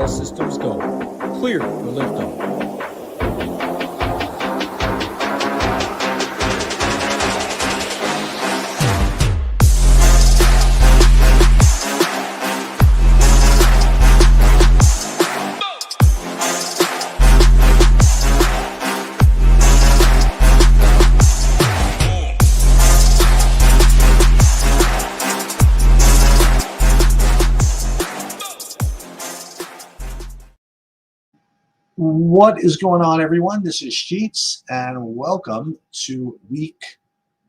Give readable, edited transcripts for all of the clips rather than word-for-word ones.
systems go. Clear for liftoff. What is going on, everyone? This is Sheets, and welcome to the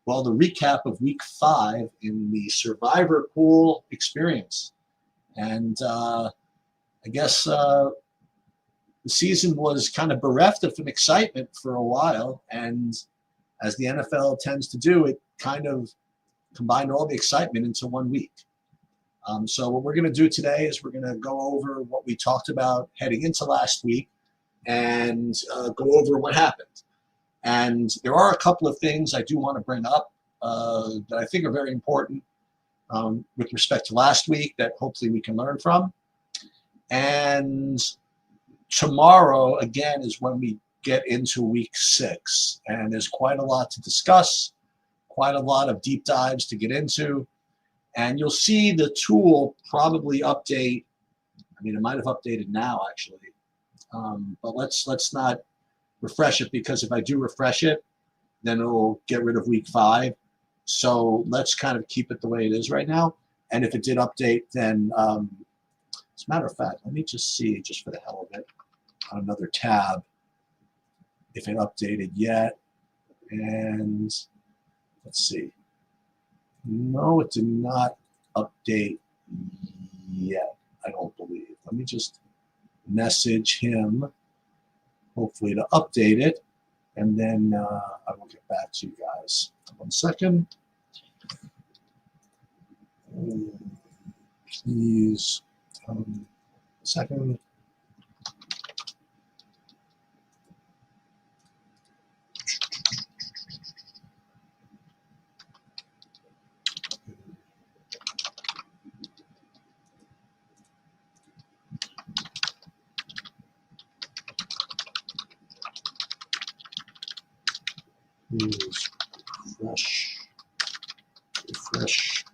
recap of week 5 in the Survivor Pool experience. And I guess the season was kind of bereft of excitement for a while, and as the NFL tends to do, it kind of combined all the excitement into 1 week. So what we're going to do today is we're going to go over what we talked about heading into last week, and go over what happened. And there are a couple of things I do want to bring up that I think are very important with respect to last week that hopefully we can learn from. And tomorrow, again, is when we get into week 6. And there's quite a lot to discuss, quite a lot of deep dives to get into. And you'll see the tool probably update. I mean, it might have updated now, actually. But let's not refresh it, because if I do refresh it, then it'll get rid of week 5. So let's kind of keep it the way it is right now. And if it did update, then as a matter of fact, let me just see, just for the hell of it, on another tab, if it updated yet. And let's see. No, it did not update yet, I don't believe. Let me just message him, hopefully to update it, and then I will get back to you guys. 1 second. Please, a second. Please refresh.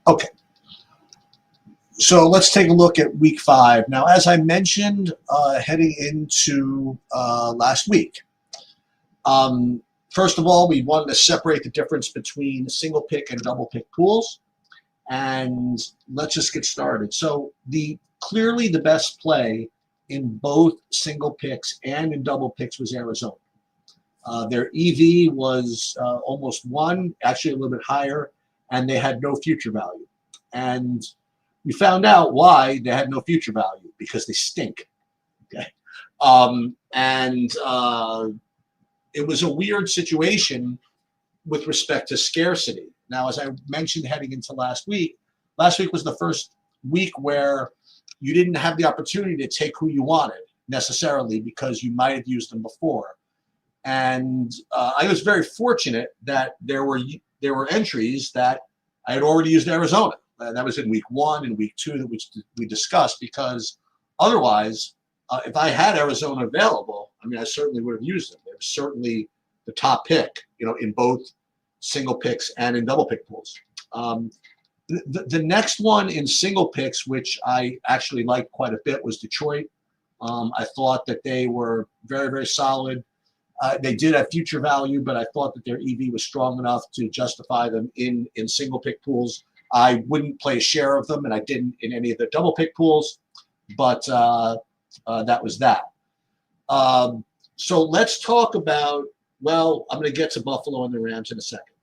Okay. So let's take a look at week 5. Now, as I mentioned, heading into last week, first of all, we wanted to separate the difference between single pick and double pick pools. And let's just get started. So clearly the best play in both single picks and in double picks was Arizona. Their EV was almost 1, actually a little bit higher, and they had no future value. And we found out why they had no future value, because they stink. Okay. It was a weird situation with respect to scarcity. Now, as I mentioned heading into last week was the first week where you didn't have the opportunity to take who you wanted necessarily, because you might have used them before. And I was very fortunate that there were entries that I had already used Arizona. That was in week 1 and week 2 that we discussed, because otherwise, if I had Arizona available, I mean, I certainly would have used them. They were certainly the top pick, in both single picks and in double pick pools. The next one in single picks, which I actually liked quite a bit, was Detroit. I thought that they were very, very solid. They did have future value, but I thought that their EV was strong enough to justify them in single pick pools. I wouldn't play a share of them, and I didn't in any of the double pick pools, but that was that. So let's talk about, I'm going to get to Buffalo and the Rams in a second.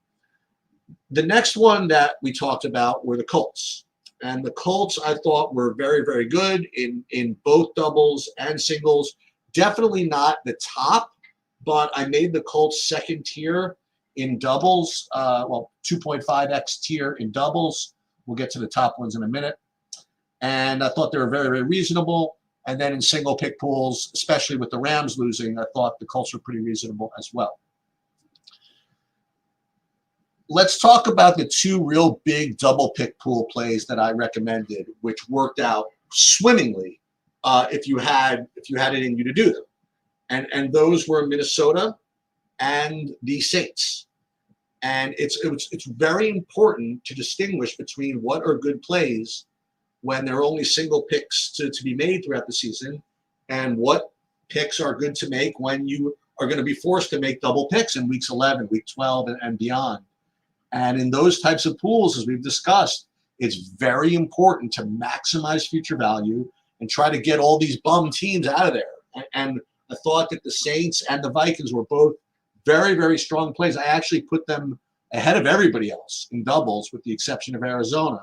The next one that we talked about were the Colts. And the Colts, I thought, were very, very good in both doubles and singles. Definitely not the top, but I made the Colts second tier in doubles, 2.5x tier in doubles. We'll get to the top ones in a minute. And I thought they were very, very reasonable. And then in single pick pools, especially with the Rams losing, I thought the Colts were pretty reasonable as well. Let's talk about the two real big double pick pool plays that I recommended, which worked out swimmingly if you had it in you to do them. And those were Minnesota and the Saints. And it's very important to distinguish between what are good plays when there are only single picks to be made throughout the season, and what picks are good to make when you are going to be forced to make double picks in weeks 11, week 12, and beyond. And in those types of pools, as we've discussed, it's very important to maximize future value and try to get all these bum teams out of there. And I thought that the Saints and the Vikings were both very, very strong plays. I actually put them ahead of everybody else in doubles, with the exception of Arizona.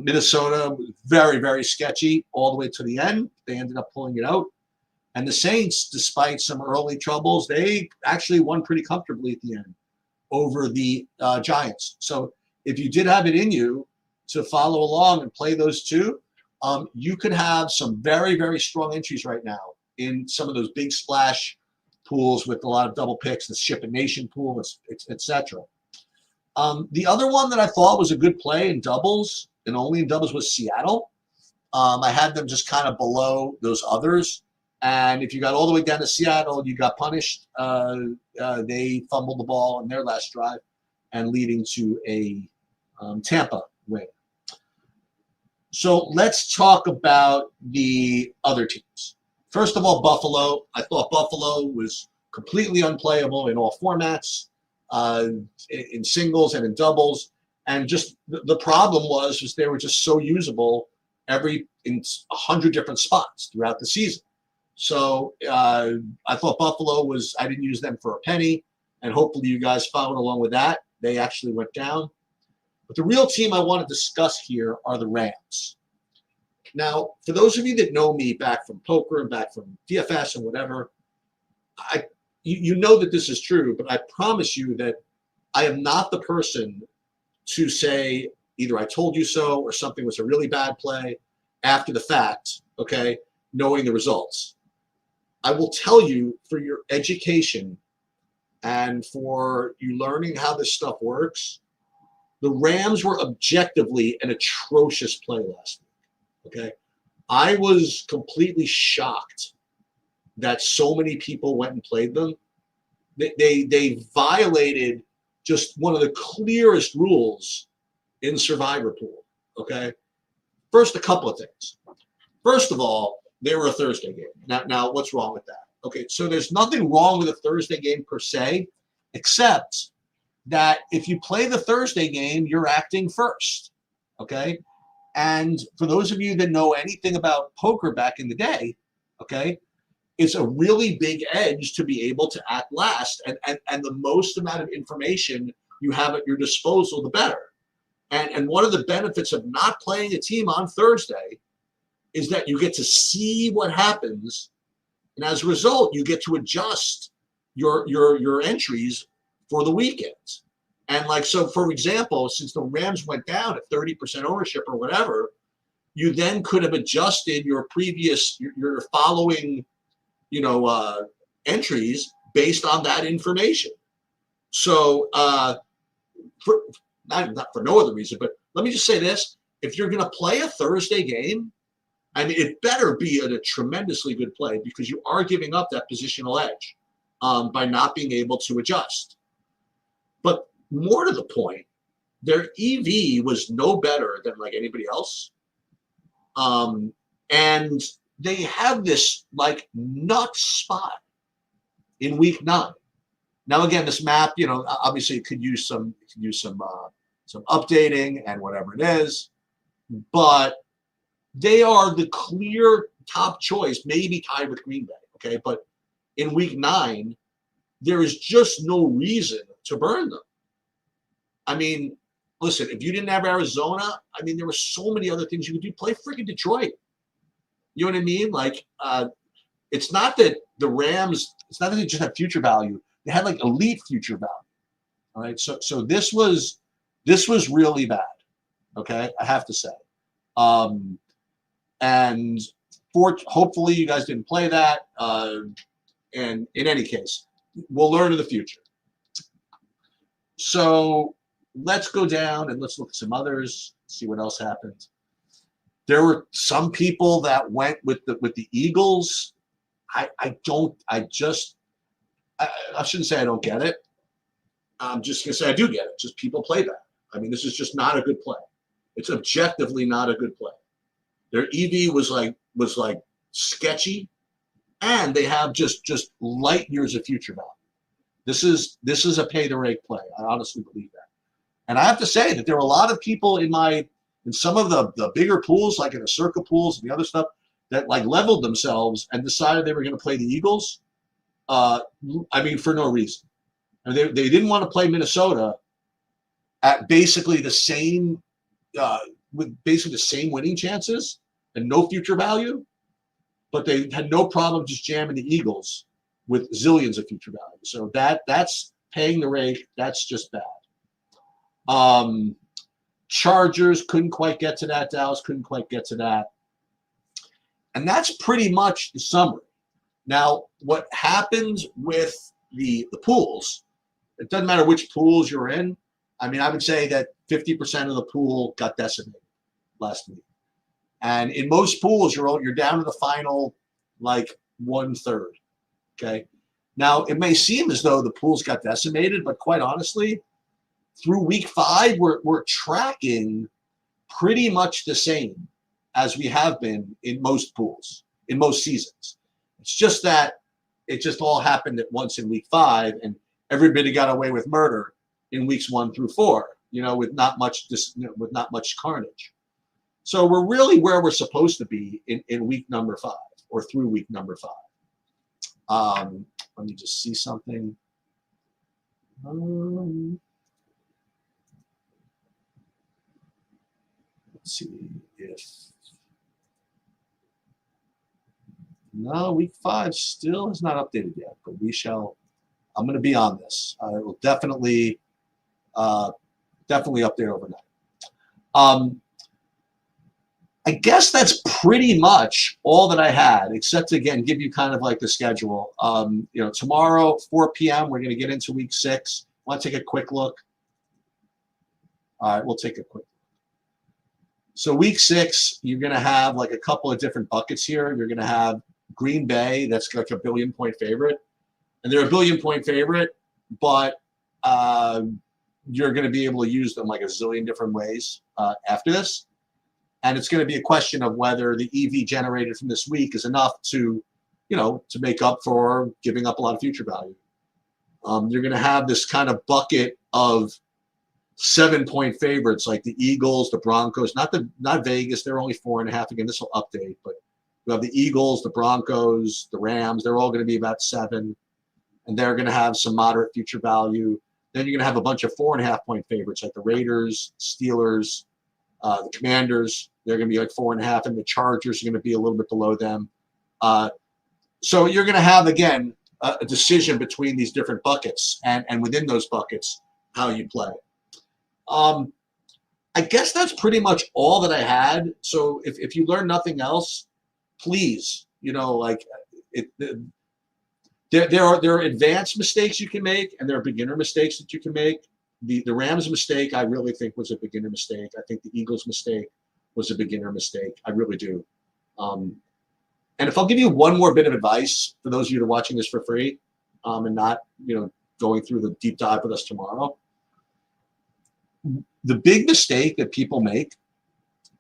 Minnesota was very, very sketchy all the way to the end. They ended up pulling it out. And the Saints, despite some early troubles, they actually won pretty comfortably at the end over the Giants. So if you did have it in you to follow along and play those two, you could have some very, very strong entries right now in some of those big splash pools with a lot of double picks, the SHIPIT Nation pool, etc. The other one that I thought was a good play in doubles, and only in doubles, was Seattle. I had them just kind of below those others. And if you got all the way down to Seattle, you got punished. They fumbled the ball in their last drive, and leading to a Tampa win. So let's talk about the other teams. First of all, Buffalo. I thought Buffalo was completely unplayable in all formats, in singles and in doubles. And just the problem was they were just so usable in 100 different spots throughout the season. So I thought Buffalo I didn't use them for a penny, and hopefully you guys followed along with that. They actually went down. But the real team I want to discuss here are the Rams. Now, for those of you that know me back from poker and back from DFS and whatever, you know that this is true, but I promise you that I am not the person to say either I told you so or something was a really bad play after the fact, okay, knowing the results. I will tell you, for your education and for you learning how this stuff works, the Rams were objectively an atrocious play last week, okay? I was completely shocked that so many people went and played them. They violated just one of the clearest rules in Survivor Pool, okay? First, a couple of things. First of all, they were a Thursday game. Now, what's wrong with that? Okay, so there's nothing wrong with a Thursday game per se, except that if you play the Thursday game, you're acting first, okay? And for those of you that know anything about poker back in the day, okay, it's a really big edge to be able to act last, and the most amount of information you have at your disposal, the better. And one of the benefits of not playing a team on Thursday is that you get to see what happens, and as a result, you get to adjust your entries for the weekend. And like, so for example, since the Rams went down at 30% ownership or whatever, you then could have adjusted your following, entries based on that information. So not for no other reason, but let me just say this. If you're going to play a Thursday game, I mean, it better be a tremendously good play, because you are giving up that positional edge by not being able to adjust. But more to the point, their EV was no better than like anybody else. And they have this like nut spot in week 9. Now, again, this map, obviously it could use some updating and whatever it is, but they are the clear top choice, maybe tied with Green Bay. Okay, but in week 9, there is just no reason to burn them. I mean, listen, if you didn't have Arizona, I mean, there were so many other things you could do. Play freaking Detroit. You know what I mean? Like, it's not that the Rams, it's not that they just have future value. They had like elite future value. All right. So this was really bad. Okay, I have to say. And hopefully you guys didn't play that. And in any case, we'll learn in the future. So let's go down and let's look at some others, see what else happened. There were some people that went with the Eagles. I shouldn't say I don't get it. I'm just gonna say I do get it. Just people play that. I mean, this is just not a good play. It's objectively not a good play. Their EV was like sketchy, and they have just light years of future value. This is a pay the rake play. I honestly believe that. And I have to say that there were a lot of people in some of the bigger pools, like in the circa pools and the other stuff, that like leveled themselves and decided they were going to play the Eagles. I mean, for no reason. I mean, they didn't want to play Minnesota at basically the same with basically the same winning chances and no future value, but they had no problem just jamming the Eagles with zillions of future value. So that's paying the rate. That's just bad. Chargers couldn't quite get to that. Dallas couldn't quite get to that. And that's pretty much the summary. Now, what happens with the pools, it doesn't matter which pools you're in. I mean, I would say that 50% of the pool got decimated last week. And in most pools, you're down to the final, like 1/3. Okay. Now, it may seem as though the pools got decimated, but quite honestly, through week 5, we're tracking pretty much the same as we have been in most pools, in most seasons. It's just that it just all happened at once in week 5, and everybody got away with murder in weeks 1 through 4, with not much carnage. So we're really where we're supposed to be in week number 5 or through week number 5. Let me just see something. Let's see if no, week 5 still is not updated yet, but I'm going to be on this. I will definitely update overnight. I guess that's pretty much all that I had, except to, again, give you kind of like the schedule. Tomorrow, 4 p.m., we're going to get into week 6. Want to take a quick look? All right, we'll take a quick look. So week 6, you're going to have like a couple of different buckets here. You're going to have Green Bay, that's like a 1 billion point favorite. And they're a 1 billion point favorite, but you're going to be able to use them like a zillion different ways after this. And it's going to be a question of whether the EV generated from this week is enough to make up for giving up a lot of future value. You're going to have this kind of bucket of 7-point favorites like the Eagles, the Broncos, not Vegas. They're only 4.5. Again, this will update, but you have the Eagles, the Broncos, the Rams. They're all going to be about 7, and they're going to have some moderate future value. Then you're going to have a bunch of 4.5-point favorites like the Raiders, Steelers, the Commanders. They're going to be like 4.5, and the Chargers are going to be a little bit below them. So you're going to have, again, a decision between these different buckets, and within those buckets, how you play. I guess that's pretty much all that I had. So if you learn nothing else, please, there are advanced mistakes you can make, and there are beginner mistakes that you can make. The Rams mistake, I really think, was a beginner mistake. I think the Eagles mistake was a beginner mistake. I really do. And if I'll give you one more bit of advice for those of you that are watching this for free, and not going through the deep dive with us tomorrow, the big mistake that people make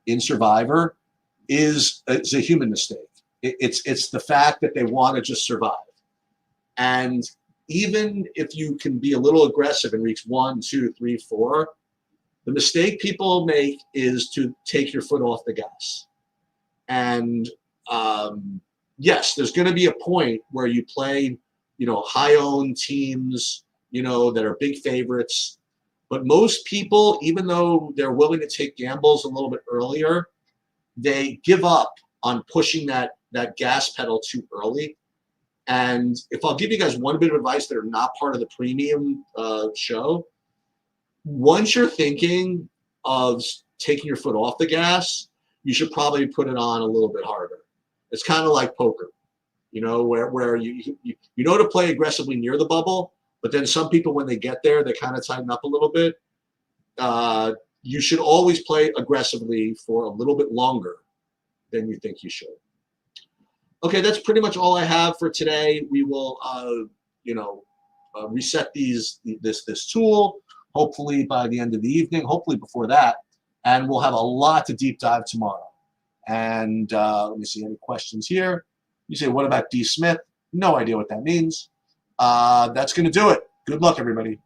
in Survivor is it's a human mistake. It's the fact that they want to just survive. And even if you can be a little aggressive in weeks 1, 2, 3, 4, the mistake people make is to take your foot off the gas. And yes, there's going to be a point where you play, high-owned teams, that are big favorites. But most people, even though they're willing to take gambles a little bit earlier, they give up on pushing that gas pedal too early. And if I'll give you guys one bit of advice that are not part of the premium show, once you're thinking of taking your foot off the gas, you should probably put it on a little bit harder. It's kind of like poker, you know, where you know to play aggressively near the bubble, but then some people, when they get there, they kind of tighten up a little bit. You should always play aggressively for a little bit longer than you think you should. Okay, that's pretty much all I have for today. We will, reset this tool, hopefully by the end of the evening, hopefully before that, and we'll have a lot to deep dive tomorrow. And let me see, any questions here? You say, what about D. Smith? No idea what that means. That's going to do it. Good luck, everybody.